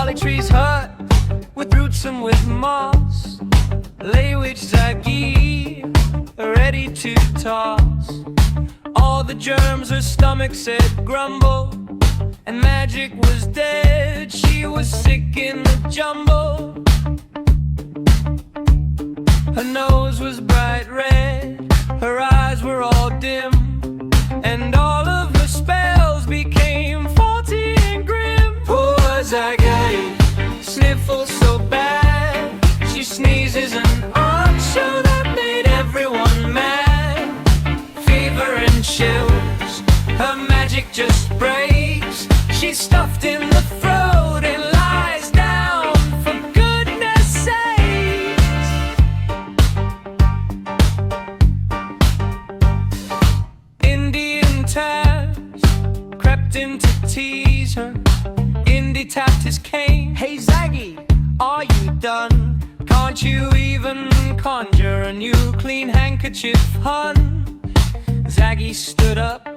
holly tree's hut, with roots and with moss, lay which Zaggiii, ready to toss. All the germs her stomach said grumble, and magic was dead. She was sick in the jumble. Her nose was bright red, her eyes were all dim, and all of her spells became faulty and grim. Poor Zaggiii sniffles so bad, she sneezes an on-show that made everyone mad. Fever and chills, her magic just breaks. She's stuffed in the throat and lies down for goodness sakes. Indian taps crept in to tease her. Indy tapped his cane. Hey Zaggiii, are you done? Can't you even conjure a new clean handkerchief, hun? Zaggiii stood up,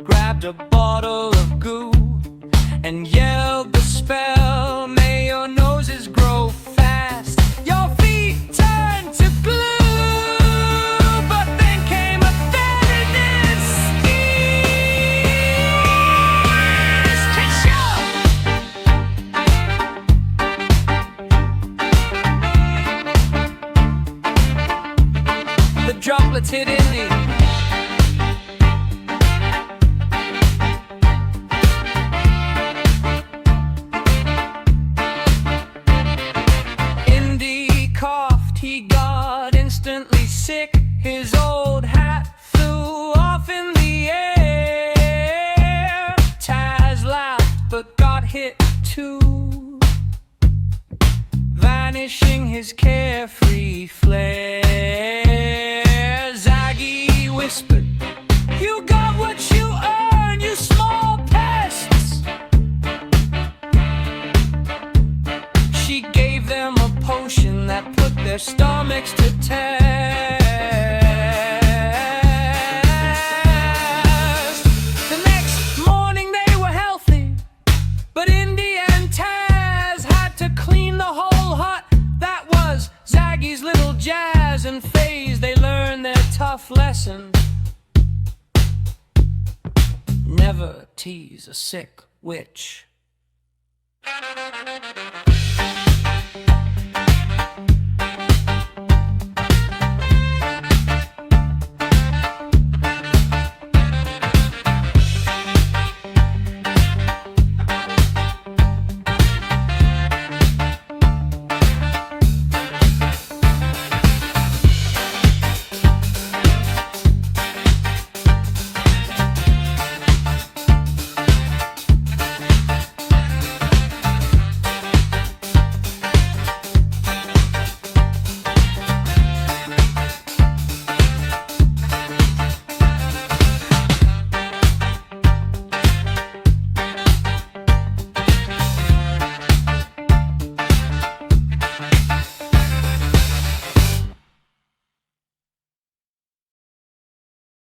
grabbed a bottle of goo, and yelled the spell. May your noses grow fast, your feet turn to glue. But then came a feminine sneeze. The droplets hit Indy. He got instantly sick. His old hat flew off in the air. Taz laughed but got hit too, vanishing his carefree flair. Zaggiii whispered, "You got what you earn, you small pests." She gave them a potion that put their stomachs to test. The next morning they were healthy, but Indy and Taz had to clean the whole hut. That was Zaggii's little jazz and phase. They learned their tough lesson: never tease a sick witch.